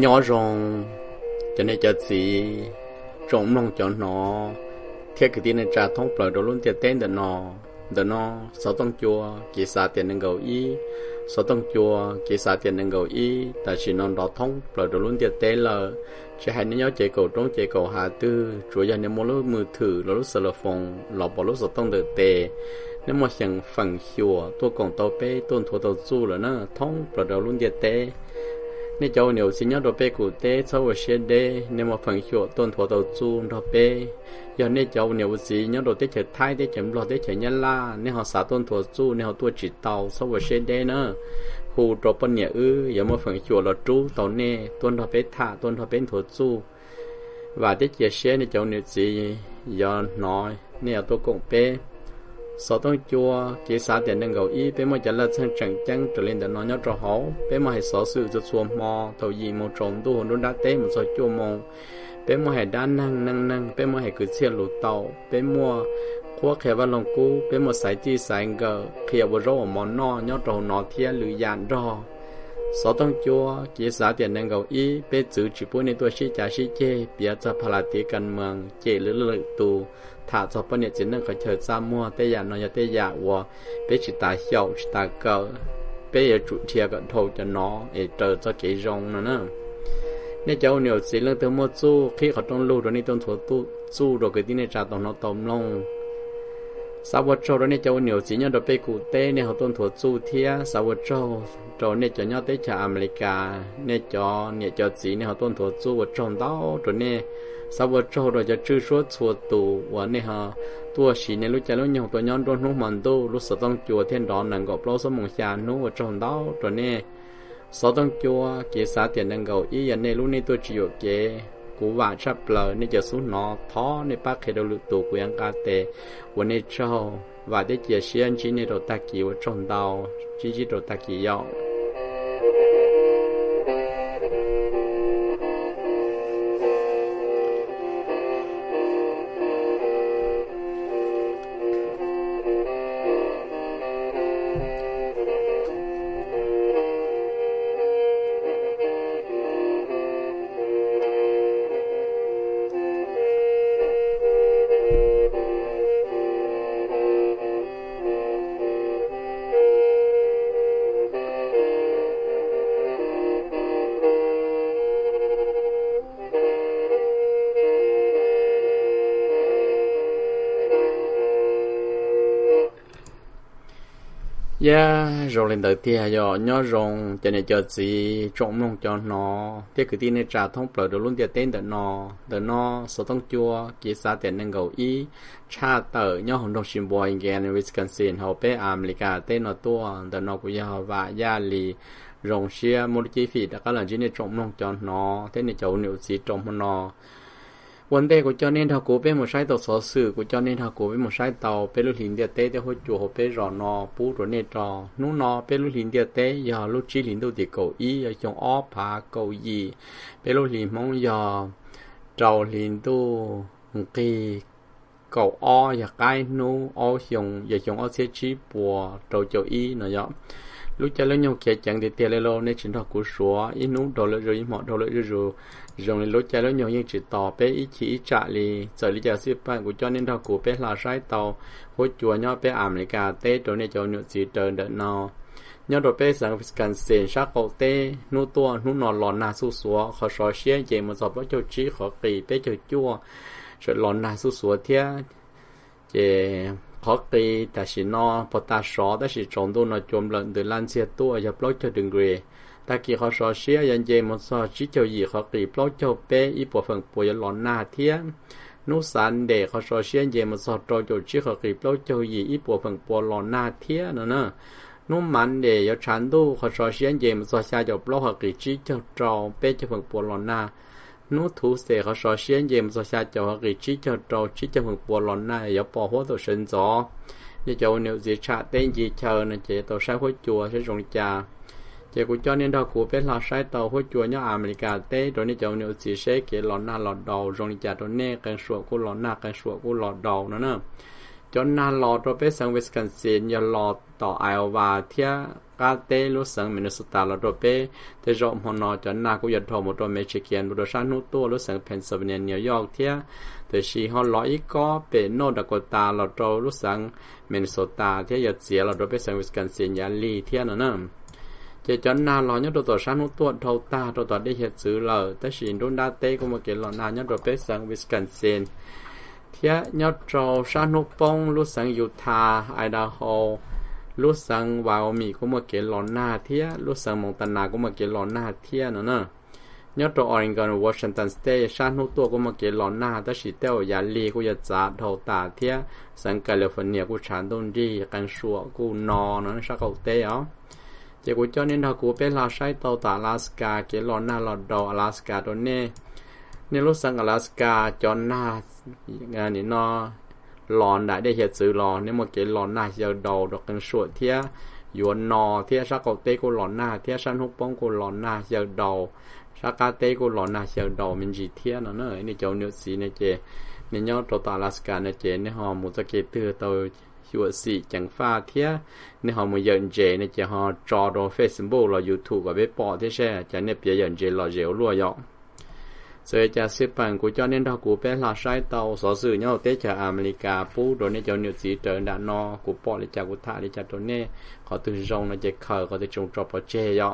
nhỏ rong cho nên cho gì trồng nông cho nó theo cái tin này trả thông bờ đồ luôn tiền tên để nó sáu tông chùa kỳ xã tiền nâng cầu ý sáu tông chùa kỳ xã tiền nâng cầu ý tại chỉ non đó thông bờ đồ luôn tiền tên là chỉ hay nhớ chạy cầu trống chạy cầu hà tư chủ yếu nếu mua lúc mưa thử lúc sờ lờ phòng lọ bỏ lúc sáu tông được tệ nếu mà chẳng phần chùa tôi còn tàu bé tôn thua tàu du rồi nó thông bờ đồ luôn tiền tệ nếu cháu nhiều xin nhớ đồ bé cụ tệ sau một xe đê nếu mà phần chùa tôn thua tàu du đồ bé giờ nếu cháu nhiều gì nhớ đồ tết chợ thái tết chợ lò tết chợ nhân la nếu họ xả tôn thua du nếu họ tua chỉ tàu sau một xe đê nữa khu trọ bên nhà giờ mà phần chùa là trú tàu nè tôn thua bé thả tôn thua bé thua du và tết chợ xe nếu cháu nhiều gì giờ nói nếu tôi cũng bé sau đó chùa kế xã tiền nâng cầu ý bé mà trả là sang chẳng chăng trở lên để nói nhớ cho họ bé mà hay xóa sự cho xuồng mò thầu gì một trồng tu hồn đã té một số chùa mò bé mà hay đa năng bé mà hay cứ xe lụt tàu bé mua khoa khẽ vào lòng cú bé mà xài chi xài ngờ khẽ vào rau món no nhớ trầu nọ thia lưỡi dàn rò sau đó chùa kế xã tiền nâng cầu ý bé giữ chỉ bữa nay tôi sĩ trả sĩ chê bia cho phá tía cần mường chê lưỡi tù thả cho bọn này chỉ nên phải chờ ra mua bây giờ nó giờ bây giờ và bây chỉ ta hiểu chỉ ta cờ bây giờ chủ thiệt cái thầu cho nó để chờ cho cái rong nữa nếu cháu nhiều chỉ lên từ mua chú khi họ trong lưu rồi nên trong thủ chú rồi cái tin này trả tổng nó tổng long sau một chỗ rồi nên cháu nhiều chỉ nhớ được bây cụ tê nên họ trong thủ chú thiệt sau một chỗ rồi nên cháu nhớ tới trả America nên cho chỉ nên họ trong thủ chú một trong đó rồi nên sau bữa trâu rồi cho chữ số chùa tù và này ha tua xí này lúc lúc nhau tôi nhon đôn lúc mặn tu lúc sáu tông chùa thiên đó nâng gọp lâu số mông xa nú và trong đó rồi nè sáu tông chùa kế xã tiền nâng gọp ý giờ này lúc này tôi chỉ có kế cú vả chắp lờ này giờ xuống nó thó này bác khi đâu lụt tù của anh ca tề và này trâu và để chia sẻ chỉ này đồ ta kỳ và trong đó chỉ đồ ta kỳ nhau rồi lên đầu tiên giờ nhớ rong cho nên cho gì trộm nông cho nó thế cứ tin này trả thông bờ đồ luôn tiền tên để nó số thông chua kế xã tiền nâng cầu ý cha tờ nhớ hồng đông xin bồi gen Wisconsin họ bé America tên nó tua để nó cũng giờ và gia lì rong xia một chi phí đã có lần chỉ này trộm nông cho nó thế này cháu nếu gì trộm nó vấn đề của cho nên thằng cố bên một sai tàu số sự của cho nên thằng cố bên một sai tàu bên lúc hình địa tế để hỗ trợ họ bên rõ nó bù rồi nên trò nú nó bên lúc hình địa tế giờ lúc chỉ hình đầu thì cầu ý ở trong ó phá cầu gì bên lúc hình mong giờ trầu hình tu cái cầu ó giờ cái nú ó dùng giờ trong ó sẽ chỉ bùa trầu châu ý nữa vậy lúc cho lên nhau kia chẳng để tiền lên lô nên chính thằng cố số ý nú đồ lợi rồi mọi đồ lợi rồi rồi lúc chạy lúc nhiều những chỉ tàu bé ít chỉ trả li giờ lý giải ship bạn của cho nên thằng của bé là sai tàu hỗ trợ nhau bé America tết rồi này cho nhiều gì trời đợt nào nhau rồi bé sang Wisconsin sát cầu tết nô tua nô nọ lòn na su súa họ soi xe về một số cho trí họ kỳ bé cho chua rồi lòn na su súa thia về họ kỳ ta chỉ nó bỏ ta sọ ta chỉ trồng đồ nó chôm lần từ lan xe tua giờ block cho đường ghế ta kỳ họ soi xe dần dần một số chỉ cho gì họ kỳ block cho bé ít bộ phận bồi lòn na thia nút sàn để họ soi xe dần một số trâu cho chỉ họ kỳ block cho gì ít bộ phận bồi lòn na thia nữa nút mặn để cho chán đồ họ soi xe dần một số xa cho block họ kỳ chỉ cho trâu bé cho phần bồi lòn na nút thủ sẽ họ soi xe dần một số xa cho họ kỳ chỉ cho trâu chỉ cho phần bồi lòn na để bỏ hóa đồ sinh gió như chỗ nếu gì trả tên gì chờ này chỉ tàu sai hối chùa sẽ dùng trà chỉ của cho nên đó của bé là sai tàu hối chùa nhớ America tết rồi nên chỗ nếu gì sẽ cái lò na lò đầu dùng trà rồi nè cái sủa của lò na cái sủa của lò đầu nữa nè จนนานรอตัวไปสังวิสกันซินอย่ารอต่อไอโอวาเทียกาเต้รู้สังมินสตาร์ตัวไปแต่จอมฮอนอจนนากูยัดทอมตัวเมชิเกียนบุตรชานุตัวรู้สังเพนซิลเวเนียนิวยอร์กเทียแต่ชีฮอลลอยก็เป็นโนดากตาเราตัวรู้สังมินสตาเทียยัดเสียเราตัวไปสังวิสกันซินยาลีเทียนั่นจะจนนานรอเนี่ยตัวชานุตัวเท่าตาตัวได้เหตุซื้อเลยแต่ชีนดุนดาเต้ก็มาเกี่ยวรอนานเนี่ยตัวไปสังวิสกันซินเทียยอดโจชานุปงรู้สังยูทาห์ไอดาโฮรู้สังวาโอมิก็มาเกี่ยวรอหน้าเทียรู้สังมองตานาก็มาเกี่ยวรอหน้าเทียนั่นยอดโจออริงกอนวอชิงตันสเตทชานุตัวก็มาเกี่ยวรอหน้าแต่ชีเต้ายาลีกูจะจัดเท่าตาเทียสังแคลิฟอร์เนียกูฉันต้นดีกันชัวกูนอนนั่นชักเอาเต้เจ้ากูเจ้านี่ถ้ากูเป็นลาใช้เท่าตาอลาสกาเกี่ยวรอหน้าเราดออลาสกาตัวนี้เนี่ยรู้สังอลาสกาจอนหน้างานนี่นอหลอนได้เหตุสื่อหลอนเนี่ยมาเกี่ยวหลอนหน้าเจ้าดอกดอกกันสวดเทียยวนนอเทียชักเอาเต้กูหลอนหน้าเทียชันหุบป้องกูหลอนหน้าเจ้าดอกชักกาเต้กูหลอนหน้าเจ้าดอกมันจีเทียนั่นนี่เจ้าเนื้อสีเนี่ยเจเนี่ยยอดตัวตาอลาสกาเนี่ยเจเนี่ยหอมูจะเกิดตัวตัวหัวสีจังฟ้าเทียเนี่ยหอมูยันเจเนี่ยเจหอจอดเฟซบุ๊กเรายูทูบกับเว็บปอที่ใช่จะเนี่ยเปียยันเจเราเจียวรัวยอ所以จะสิปังกูจะเน้นถ้ากูเป็นลาใช้เตาสอสื่อเนี่ยเตจากอเมริกาปูโดนเนี่ยจะนิวซีเดินด้านนอกูปอเลยจากกูท่าเลยจากตัวเนี่ยเขาตื่นจงนะจะเขาเขาจะจงจบเจยอ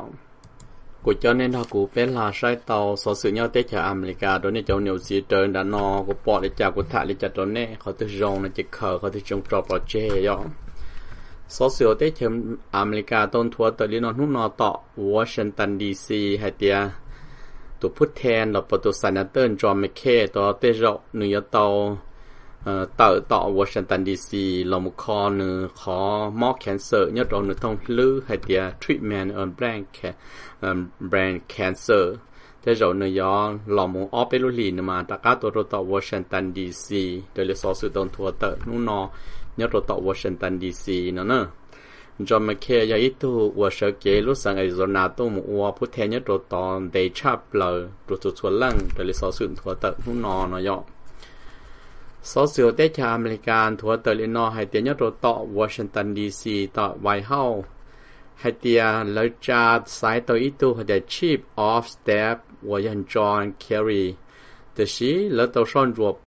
กูจะเน้นถ้ากูเป็นลาใช้เตาสอสื่อเนี่ยเตจากอเมริกาโดนเนี่ยจะนิวซีเดินด้านนอกูปอเลยจากกูท่าเลยจากตัวเนี่ยเขาตื่นจงนะจะเขาเขาจะจงจบเจยอสอสื่อเตจากอเมริกาต้นทัวร์ตะลินอนหุ่นนอต่อวอชิงตันดีซีให้เตียตัวผู้แทนเราประตูซานาเติร์นจอห์นแมคเคตัวเตจอกเนื้อต่อวอชิงตันดีซีเรามุคอเนื้อขอมอแคนเซอร์เนี่ยเราเนื้อต้องลื้อให้เดียทรีทเมนต์แบรนด์แคนเซอร์เตจอกเนื้อเรามุออเปรูลีนมาตะก้าตัวต่อวอชิงตันดีซีโดยเลสอสุดตอนทัวเตอร์นู่นนอเนี่ยเราต่อวอชิงตันดีซีนั่นจอมเคยาอิตูว่าเชเกลุสังไอโซนาตุมว่าผู้แทนยตัวตอนเดชับเลยตัวชวนลังโดยสอสุนทัวเตอร์หุ่นนอนอยสอสิวเตชาอเมริกันทัวเตอร์ลินอให้เตียนตัวต่อวอชิงตันดีซีต่อไวท์เฮาส์ให้เตียแล้วจะสายตัวอิตูให้เดชีฟออฟสเตปว่ายันจอห์นเคอรีแต่ชีแล้วตัวซ่อนรวบ